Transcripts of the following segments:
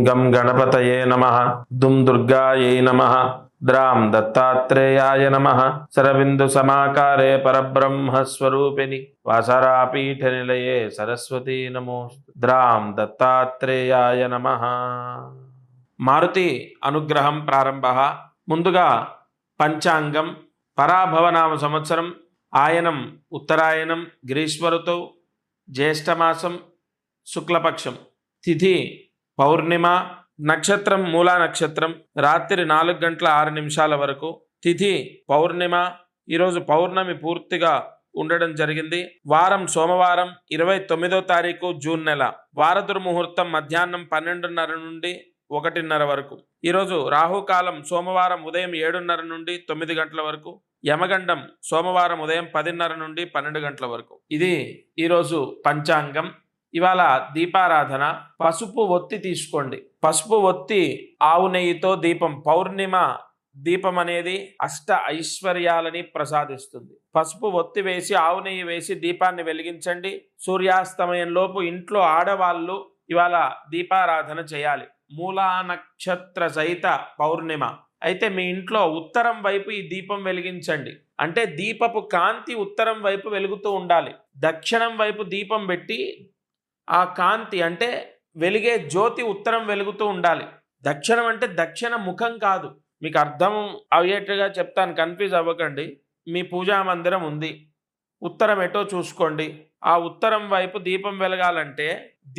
గం గణపతయే నమః దుం దుర్గాయై నమః ద్రాం దత్తాత్రేయాయ నమః శరబిందు సమాకారే పరబ్రహ్మస్వరూపిణి వాసరాపీఠ నిలయే సరస్వతీ నమోస్తు ద్రాం దత్తాత్రేయాయ నమః. మారుతి అనుగ్రహం ప్రారంభ. ముందుగా పంచాంగం. పరాభవనామ సంవత్సరం ఆయనం ఉత్తరాయణం, గ్రీష్మఋతువు, జ్యేష్ఠమాసం, శుక్లపక్షం, తిథి పౌర్ణిమ, నక్షత్రం మూలా నక్షత్రం, రాత్రి 4:06 వరకు. తిథి పౌర్ణిమ. ఈరోజు పౌర్ణమి పూర్తిగా ఉండడం జరిగింది. వారం సోమవారం 29వ తారీఖు జూన్ నెల. వారదుర్ముహూర్తం మధ్యాహ్నం 12:30 నుండి 1:30 వరకు. ఈరోజు రాహుకాలం సోమవారం ఉదయం 7:30 నుండి 9 గంటల వరకు. యమగండం సోమవారం ఉదయం 10:30 నుండి 12 గంటల వరకు. ఇది ఈరోజు పంచాంగం. ఇవాళ దీపారాధన. పసుపు ఒత్తి తీసుకోండి. పసుపు ఒత్తి ఆవు నెయ్యితో దీపం. పౌర్ణిమ దీపం అనేది అష్ట ఐశ్వర్యాలని ప్రసాదిస్తుంది. పసుపు ఒత్తి వేసి ఆవు నెయ్యి వేసి దీపాన్ని వెలిగించండి. సూర్యాస్తమయంలోపు ఇంట్లో ఆడవాళ్ళు ఇవాళ దీపారాధన చేయాలి. మూలా నక్షత్ర సహిత పౌర్ణిమ అయితే మీ ఇంట్లో ఉత్తరం వైపు ఈ దీపం వెలిగించండి. అంటే దీపపు కాంతి ఉత్తరం వైపు వెలుగుతూ ఉండాలి. దక్షిణం వైపు దీపం పెట్టి ఆ కాంతి అంటే వెలిగే జ్యోతి ఉత్తరం వెలుగుతూ ఉండాలి. దక్షిణం అంటే దక్షిణ ముఖం కాదు. మీకు అర్థం అయ్యేట్టుగా చెప్తాను, కన్ఫ్యూజ్ అవ్వకండి. మీ పూజా మందిరం ఉంది, ఉత్తరం ఎటో చూసుకోండి. ఆ ఉత్తరం వైపు దీపం వెలగాలంటే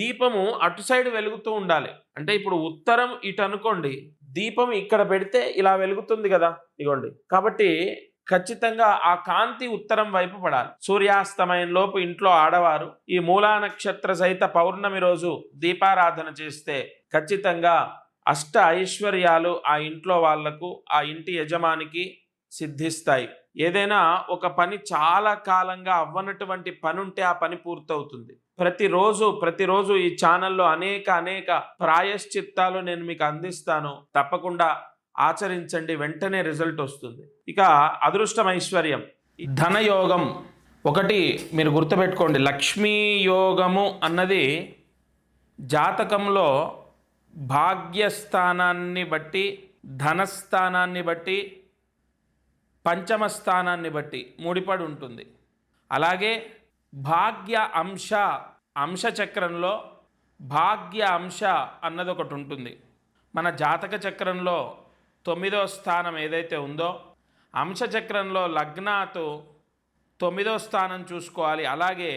దీపము అటు సైడ్ వెలుగుతూ ఉండాలి. అంటే ఇప్పుడు ఉత్తరం ఇటు అనుకోండి, దీపం ఇక్కడ పెడితే ఇలా వెలుగుతుంది కదా, ఇగోండి. కాబట్టి ఖచ్చితంగా ఆ కాంతి ఉత్తరం వైపు పడాలి. సూర్యాస్తమయంలోపు ఇంట్లో ఆడవారు ఈ మూలా నక్షత్ర సహిత పౌర్ణమి రోజు దీపారాధన చేస్తే ఖచ్చితంగా అష్ట ఐశ్వర్యాలు ఆ ఇంట్లో వాళ్లకు, ఆ ఇంటి యజమానికి సిద్ధిస్తాయి. ఏదైనా ఒక పని చాలా కాలంగా అవ్వనటువంటి పని ఉంటే ఆ పని పూర్తవుతుంది. ప్రతిరోజు ఈ ఛానల్లో అనేక ప్రాయశ్చిత్తాలు నేను మీకు అందిస్తాను. తప్పకుండా ఆచరించండి, వెంటనే రిజల్ట్ వస్తుంది. ఇక అదృష్టం ఐశ్వర్యం, ధనయోగం ఒకటి మీరు గుర్తుపెట్టుకోండి. లక్ష్మీ యోగము అన్నది జాతకంలో భాగ్యస్థానాన్ని బట్టి, ధనస్థానాన్ని బట్టి, పంచమ స్థానాన్ని బట్టి ముడిపడి ఉంటుంది. అలాగే భాగ్య అంశ చక్రంలో భాగ్య అంశ అన్నది ఒకటి ఉంటుంది. మన జాతక చక్రంలో 9వ స్థానం ఏదైతే ఉందో, అంశ చక్రంలో లగ్నాతో 9వ స్థానం చూసుకోవాలి. అలాగే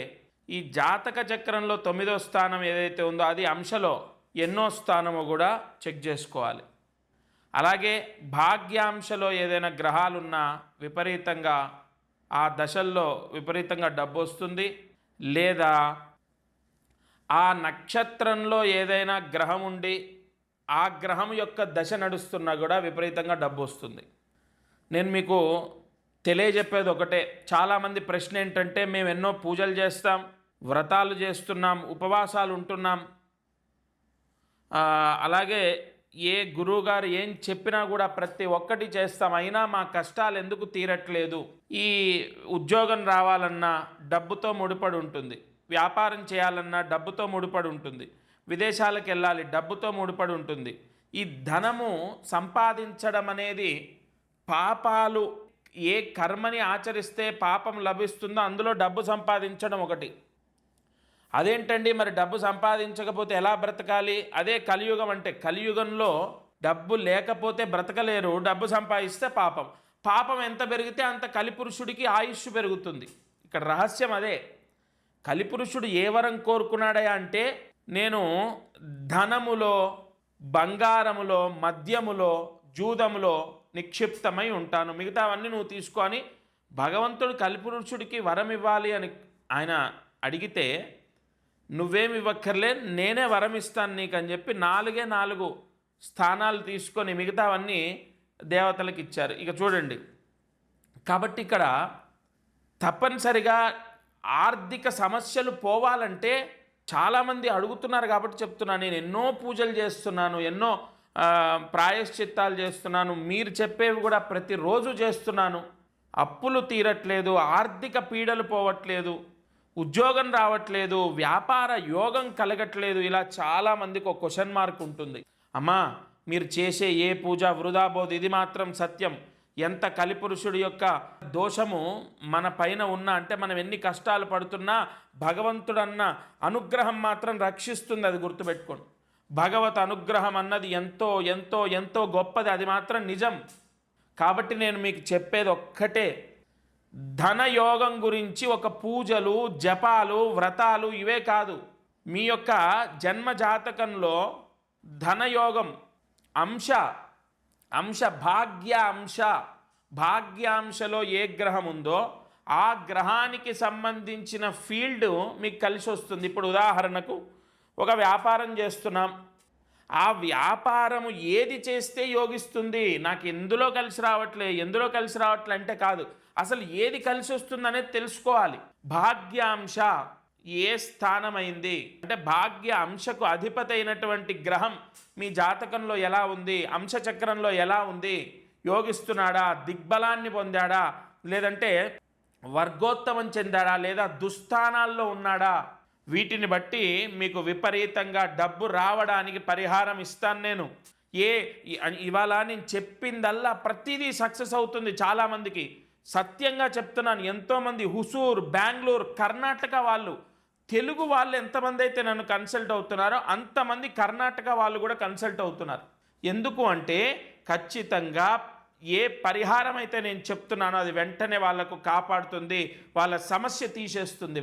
ఈ జాతక చక్రంలో 9వ స్థానం ఏదైతే ఉందో అది అంశలో ఎన్నో స్థానమో కూడా చెక్ చేసుకోవాలి. అలాగే భాగ్యాంశలో ఏదైనా గ్రహాలున్నా విపరీతంగా ఆ దశల్లో విపరీతంగా డబ్బు వస్తుంది. లేదా ఆ నక్షత్రంలో ఏదైనా గ్రహం ఉండి ఆ గ్రహం యొక్క దశ నడుస్తున్నా కూడా విపరీతంగా డబ్బు వస్తుంది. నేను మీకు తెలియజెప్పేది ఒకటే. చాలామంది ప్రశ్న ఏంటంటే, మేము ఎన్నో పూజలు చేస్తాం, వ్రతాలు చేస్తున్నాం, ఉపవాసాలు ఉంటున్నాం, అలాగే ఏ గురువుగారు ఏం చెప్పినా కూడా ప్రతి ఒక్కటి చేస్తాం, అయినా మా కష్టాలు ఎందుకు తీరట్లేదు? ఈ ఉద్యోగం రావాలన్నా డబ్బుతో ముడిపడి ఉంటుంది, వ్యాపారం చేయాలన్నా డబ్బుతో ముడిపడి ఉంటుంది, విదేశాలకు వెళ్ళాలి డబ్బుతో ముడిపడి ఉంటుంది. ఈ ధనము సంపాదించడం అనేది పాపాలు ఏ కర్మని ఆచరిస్తే పాపం లభిస్తుందో అందులో డబ్బు సంపాదించడం ఒకటి. అదేంటండి మరి డబ్బు సంపాదించకపోతే ఎలా బ్రతకాలి? అదే కలియుగం అంటే. కలియుగంలో డబ్బు లేకపోతే బ్రతకలేరు, డబ్బు సంపాదిస్తే పాపం. పాపం ఎంత పెరిగితే అంత కలిపురుషుడికి ఆయుష్ పెరుగుతుంది. ఇక్కడ రహస్యం అదే. కలిపురుషుడు ఏ వరం కోరుకున్నాడయా అంటే, నేను ధనములో, బంగారములో, మద్యములో, జూదములో నిక్షిప్తమై ఉంటాను, మిగతావన్నీ నువ్వు తీసుకొని భగవంతుడు కలిపురుషుడికి వరం ఇవ్వాలి అని ఆయన అడిగితే, నువ్వేమి ఇవ్వక్కర్లే నేనే వరం ఇస్తాను నీకు అని చెప్పి 4 స్థానాలు తీసుకొని మిగతావన్నీ దేవతలకు ఇచ్చారు. ఇక చూడండి, కాబట్టి ఇక్కడ తప్పనిసరిగా ఆర్థిక సమస్యలు పోవాలంటే చాలామంది అడుగుతున్నారు కాబట్టి చెప్తున్నాను. నేను ఎన్నో పూజలు చేస్తున్నాను, ఎన్నో ప్రాయశ్చిత్తాలు చేస్తున్నాను, మీరు చెప్పేవి కూడా ప్రతిరోజు చేస్తున్నాను, అప్పులు తీరట్లేదు, ఆర్థిక పీడలు పోవట్లేదు, ఉద్యోగం రావట్లేదు, వ్యాపార యోగం కలగట్లేదు. ఇలా చాలామందికి ఒక క్వశ్చన్ మార్క్ ఉంటుంది. అమ్మా మీరు చేసే ఏ పూజ వృధా పోదు, ఇది మాత్రం సత్యం. ఎంత కలిపురుషుడి యొక్క దోషము మన పైన ఉన్నా, అంటే మనం ఎన్ని కష్టాలు పడుతున్నా భగవంతుడన్న అనుగ్రహం మాత్రం రక్షిస్తుంది, అది గుర్తుపెట్టుకోండి. భగవత్ అనుగ్రహం అన్నది ఎంతో ఎంతో ఎంతో గొప్పది, అది మాత్రం నిజం. కాబట్టి నేను మీకు చెప్పేది ఒక్కటే, ధనయోగం గురించి ఒక పూజలు జపాలు వ్రతాలు ఇవే కాదు. మీ యొక్క జన్మ జాతకంలో ధనయోగం అంశ భాగ్యాంశలో ఏ గ్రహం ఉందో ఆ గ్రహానికి సంబంధించిన ఫీల్డ్ మీకు కలిసి వస్తుంది. ఇప్పుడు ఉదాహరణకు ఒక వ్యాపారం చేస్తున్నాం, ఆ వ్యాపారము ఏది చేస్తే యోగిస్తుంది, నాకు ఎందులో కలిసి రావట్లే అంటే కాదు, అసలు ఏది కలిసి వస్తుంది అనేది తెలుసుకోవాలి. భాగ్యాంశ ఏ స్థానమైంది అంటే భాగ్య అంశకు అధిపతి అయినటువంటి గ్రహం మీ జాతకంలో ఎలా ఉంది, అంశచక్రంలో ఎలా ఉంది, యోగిస్తున్నాడా, దిగ్బలాన్ని పొందాడా, లేదంటే వర్గోత్తమం చెందాడా, లేదా దుస్థానాల్లో ఉన్నాడా, వీటిని బట్టి మీకు విపరీతంగా డబ్బు రావడానికి పరిహారం ఇస్తాను నేను. ఇవాళ నేను చెప్పిందల్లా ప్రతిదీ సక్సెస్ అవుతుంది చాలామందికి, సత్యంగా చెప్తున్నాను. ఎంతోమంది హుసూర్, బెంగళూరు, కర్ణాటక వాళ్ళు, తెలుగు వాళ్ళు ఎంతమంది అయితే నన్ను కన్సల్ట్ అవుతున్నారో అంతమంది కర్ణాటక వాళ్ళు కూడా కన్సల్ట్ అవుతున్నారు. ఎందుకు అంటే ఖచ్చితంగా ఏ పరిహారం అయితే నేను చెప్తున్నానో అది వెంటనే వాళ్ళకు కాపాడుతుంది, వాళ్ళ సమస్య తీసేస్తుంది.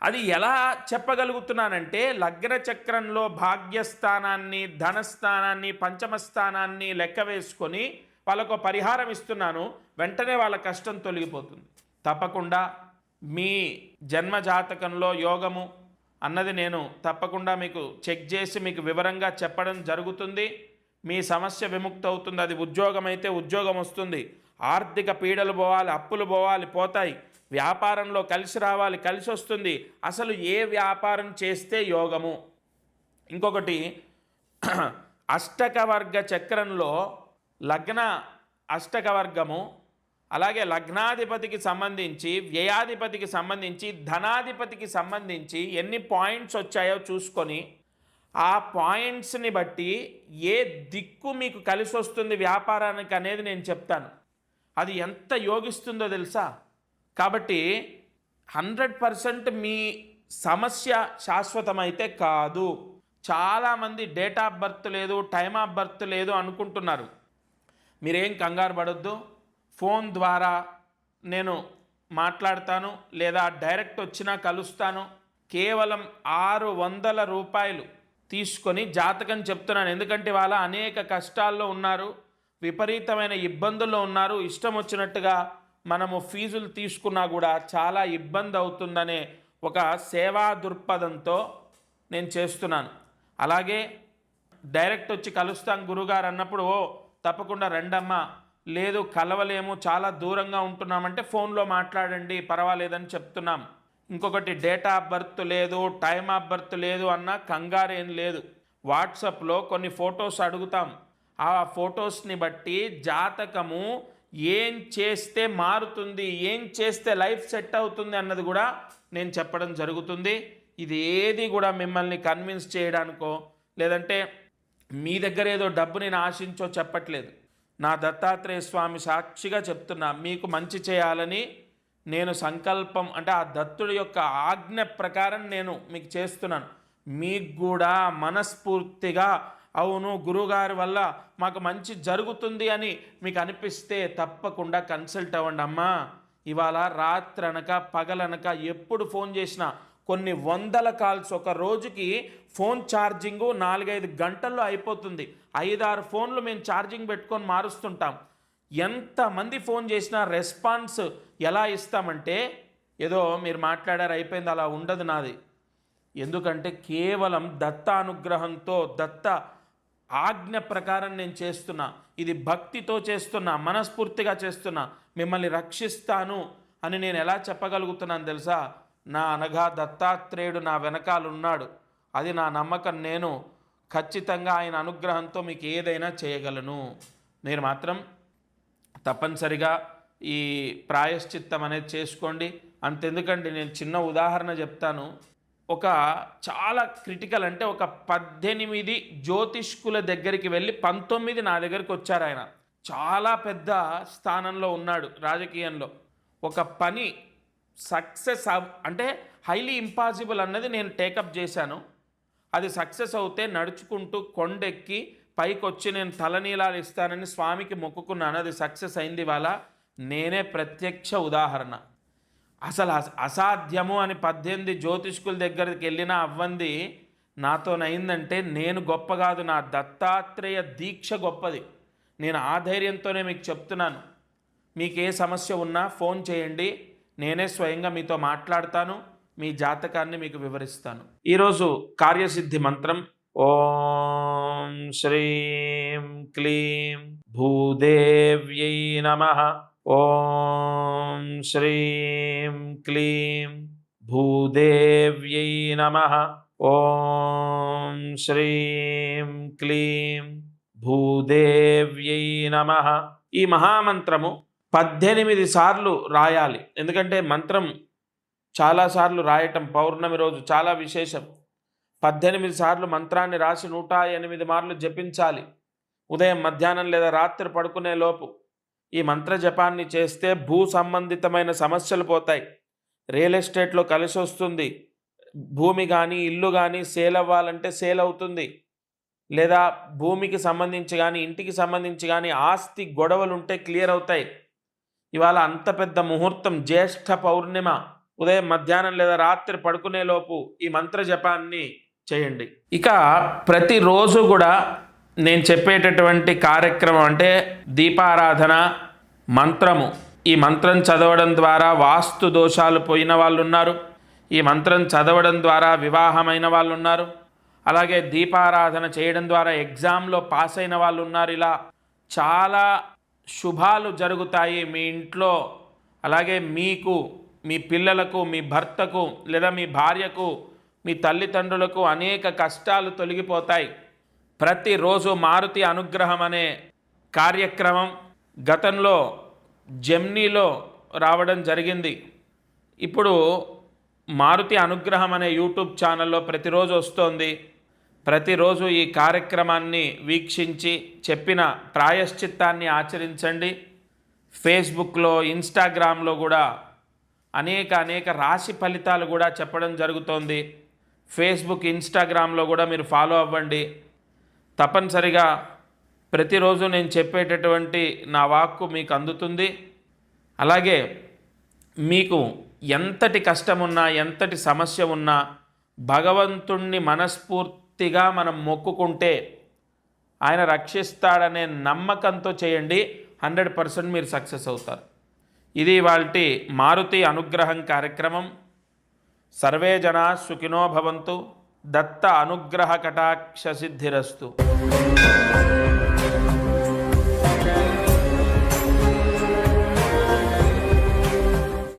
అది ఎలా చెప్పగలుగుతున్నానంటే లగ్న చక్రంలో భాగ్యస్థానాన్ని, ధనస్థానాన్ని, పంచమస్థానాన్ని లెక్క వేసుకొని వాళ్ళకు పరిహారం ఇస్తున్నాను, వెంటనే వాళ్ళ కష్టం తొలగిపోతుంది. తప్పకుండా మీ జన్మ జాతకంలో యోగము అన్నది నేను తప్పకుండా మీకు చెక్ చేసి మీకు వివరంగా చెప్పడం జరుగుతుంది. మీ సమస్య విముక్తి అవుతుంది. అది ఉద్యోగం అయితే ఉద్యోగం వస్తుంది, ఆర్థిక పీడలు పోవాలి, అప్పులు పోతాయి, వ్యాపారంలో కలిసి రావాలి, కలిసి వస్తుంది. అసలు ఏ వ్యాపారం చేస్తే యోగము. ఇంకొకటి, అష్టకవర్గ చక్రంలో లగ్న అష్టకవర్గము, అలాగే లగ్నాధిపతికి సంబంధించి, వ్యయాధిపతికి సంబంధించి, ధనాధిపతికి సంబంధించి ఎన్ని పాయింట్స్ వచ్చాయో చూసుకొని ఆ పాయింట్స్ని బట్టి ఏ దిక్కు మీకు కలిసి వస్తుంది వ్యాపారానికి అనేది నేను చెప్తాను. అది ఎంత యోగిస్తుందో తెలుసా. కాబట్టి 100% మీ సమస్య శాశ్వతమైతే కాదు. చాలామంది డేట్ ఆఫ్ బర్త్ లేదు, టైమ్ ఆఫ్ బర్త్ లేదు అనుకుంటున్నారు. మీరేం కంగారు పడొద్దు. ఫోన్ ద్వారా నేను మాట్లాడతాను, లేదా డైరెక్ట్ వచ్చినా కలుస్తాను. కేవలం 600 రూపాయలు తీసుకొని జాతకం చెప్తున్నాను. ఎందుకంటే వాళ్ళ అనేక కష్టాల్లో ఉన్నారు, విపరీతమైన ఇబ్బందుల్లో ఉన్నారు. ఇష్టం వచ్చినట్టుగా మనము ఫీజులు తీసుకున్నా కూడా చాలా ఇబ్బంది అవుతుందనే ఒక సేవా దృక్పథంతో నేను చేస్తున్నాను. అలాగే డైరెక్ట్ వచ్చి కలుస్తాం గురుగారు అన్నప్పుడు, తప్పకుండా రండమ్మా, లేదు కలవలేము, చాలా దూరంగా ఉంటున్నామంటే ఫోన్లో మాట్లాడండి, పర్వాలేదని చెప్తున్నాం. ఇంకొకటి, డేట్ ఆఫ్ బర్త్ లేదు, టైమ్ ఆఫ్ బర్త్ లేదు అన్న కంగారేం లేదు. వాట్సాప్లో కొన్ని ఫొటోస్ అడుగుతాం, ఆ ఫొటోస్ని బట్టి జాతకము ఏం చేస్తే మారుతుంది, ఏం చేస్తే లైఫ్ సెట్ అవుతుంది అన్నది కూడా నేను చెప్పడం జరుగుతుంది. ఇది ఏది కూడా మిమ్మల్ని కన్విన్స్ చేయడానికో లేదంటే మీ దగ్గర ఏదో డబ్బు నేను ఆశించో చెప్పట్లేదు. నా దత్తాత్రేయ స్వామి సాక్షిగా చెప్తున్నా, మీకు మంచి చేయాలని నేను సంకల్పం, అంటే ఆ దత్తుడి యొక్క ఆజ్ఞ ప్రకారం నేను మీకు చేస్తున్నాను. మీకు కూడా మనస్ఫూర్తిగా అవును గురుగారి వల్ల మాకు మంచి జరుగుతుంది అని మీకు అనిపిస్తే తప్పకుండా కన్సల్ట్ అవ్వండి అమ్మా. ఇవాళ రాత్రనక పగలనక ఎప్పుడు ఫోన్ చేసినా కొన్ని వందల కాల్స్, ఒక రోజుకి ఫోన్ ఛార్జింగు 4-5 గంటల్లో అయిపోతుంది. 5-6 ఫోన్లు మేము ఛార్జింగ్ పెట్టుకొని మారుస్తుంటాం. ఎంతమంది ఫోన్ చేసినా రెస్పాన్స్ ఎలా ఇస్తామంటే ఏదో మీరు మాట్లాడారు అయిపోయింది అలా ఉండదు నాది. ఎందుకంటే కేవలం దత్త అనుగ్రహంతో, దత్త ఆజ్ఞ ప్రకారం నేను చేస్తున్నా, ఇది భక్తితో చేస్తున్నా, మనస్ఫూర్తిగా చేస్తున్నా. మిమ్మల్ని రక్షిస్తాను అని నేను ఎలా చెప్పగలుగుతున్నాను తెలుసా? నా అనగా దత్తాత్రేయుడు నా వెనకాలన్నాడు, అది నా నమ్మకం. నేను ఖచ్చితంగా ఆయన అనుగ్రహంతో మీకు ఏదైనా చేయగలను. మీరు మాత్రం తప్పనిసరిగా ఈ ప్రాయశ్చిత్తం అనేది చేసుకోండి. అంతెందుకండి, నేను చిన్న ఉదాహరణ చెప్తాను. ఒక చాలా క్రిటికల్, అంటే ఒక 18 జ్యోతిష్కుల దగ్గరికి వెళ్ళి 19 నా దగ్గరికి వచ్చారు. ఆయన చాలా పెద్ద స్థానంలో ఉన్నాడు రాజకీయంలో. ఒక పని సక్సెస్ అంటే హైలీ ఇంపాసిబుల్ అన్నది నేను టేకప్ చేశాను. అది సక్సెస్ అవుతే నడుచుకుంటూ కొండెక్కి పైకి వచ్చి నేను తలనీలాలు ఇస్తానని స్వామికి మొక్కుకున్నాను. అది సక్సెస్ అయింది. ఇవాళ నేనే ప్రత్యక్ష ఉదాహరణ. అసలు అసాధ్యము అని 18 జ్యోతిష్కుల దగ్గరికి వెళ్ళినా అవ్వంది నాతోనైందంటే నేను గొప్ప కాదు, నా దత్తాత్రేయ దీక్ష గొప్పది. నేను ఆ ధైర్యంతోనే మీకు చెప్తున్నాను. మీకు ఏ సమస్య ఉన్నా ఫోన్ చేయండి, నేనే స్వయంగా మీతో మాట్లాడతాను, మీ జాతకాన్ని మీకు వివరిస్తాను. ఈరోజు కార్యసిద్ధి మంత్రం ఓం శ్రీం క్లీం భూదేవ్యై నమః. ఓం శ్రీం క్లీం భూదేవ్యై నమః. ఓం శ్రీం క్లీం భూదేవ్యై నమః. ఈ మహామంత్రము 18 సార్లు రాయాలి. ఎందుకంటే మంత్రం చాలాసార్లు రాయటం పౌర్ణమి రోజు చాలా విశేషం. 18 సార్లు మంత్రాన్ని రాసి 108 మార్లు జపించాలి. ఉదయం, మధ్యాహ్నం లేదా రాత్రి పడుకునే లోపు ఈ మంత్ర జపాన్ని చేస్తే భూ సంబంధితమైన సమస్యలు పోతాయి. రియల్ ఎస్టేట్లో కలిసి వస్తుంది. భూమి కానీ ఇల్లు కానీ సేల్ అవ్వాలంటే సేల్ అవుతుంది. లేదా భూమికి సంబంధించి కానీ ఇంటికి సంబంధించి కానీ ఆస్తి గొడవలు ఉంటే క్లియర్ అవుతాయి. ఇవాళ అంత పెద్ద ముహూర్తం, జ్యేష్ఠ పౌర్ణిమ, ఉదయం, మధ్యాహ్నం లేదా రాత్రి పడుకునేలోపు ఈ మంత్ర జపాన్ని చేయండి. ఇక ప్రతిరోజు కూడా నేను చెప్పేటటువంటి కార్యక్రమం అంటే దీపారాధన మంత్రము. ఈ మంత్రం చదవడం ద్వారా వాస్తు దోషాలు పోయిన వాళ్ళు ఉన్నారు. ఈ మంత్రం చదవడం ద్వారా వివాహమైన వాళ్ళు ఉన్నారు. అలాగే దీపారాధన చేయడం ద్వారా ఎగ్జామ్లో పాస్ అయిన వాళ్ళు ఉన్నారు. ఇలా చాలా శుభాలు జరుగుతాయి మీ ఇంట్లో. అలాగే మీకు, మీ పిల్లలకు, మీ భర్తకు లేదా మీ భార్యకు, మీ తల్లిదండ్రులకు అనేక కష్టాలు తొలగిపోతాయి. ప్రతిరోజు మారుతి అనుగ్రహం అనే కార్యక్రమం గతంలో జెమ్నీలో రావడం జరిగింది. ఇప్పుడు మారుతి అనుగ్రహం అనే యూట్యూబ్ ఛానల్లో ప్రతిరోజు వస్తోంది. ప్రతిరోజు ఈ కార్యక్రమాన్ని వీక్షించి చెప్పిన ప్రాయశ్చిత్తాన్ని ఆచరించండి. ఫేస్బుక్లో, ఇన్స్టాగ్రామ్లో కూడా అనేక రాశి ఫలితాలు కూడా చెప్పడం జరుగుతోంది. ఫేస్బుక్, ఇన్స్టాగ్రామ్లో కూడా మీరు ఫాలో అవ్వండి. తప్పనిసరిగా ప్రతిరోజు నేను చెప్పేటటువంటి నా వాక్కు మీకు అందుతుంది. అలాగే మీకు ఎంతటి కష్టమున్నా, ఎంతటి సమస్య ఉన్నా భగవంతుణ్ణి మనస్ఫూర్తిగా మనం మొక్కుకుంటే ఆయన రక్షిస్తాడనే నమ్మకంతో చేయండి. 100% మీరు సక్సెస్ అవుతారు. ఇది ఇవాల్టి మారుతి అనుగ్రహం కార్యక్రమం. సర్వే జనా సుఖినో భవంతు. దత్త అనుగ్రహ కటాక్ష సిద్ధిరస్తు.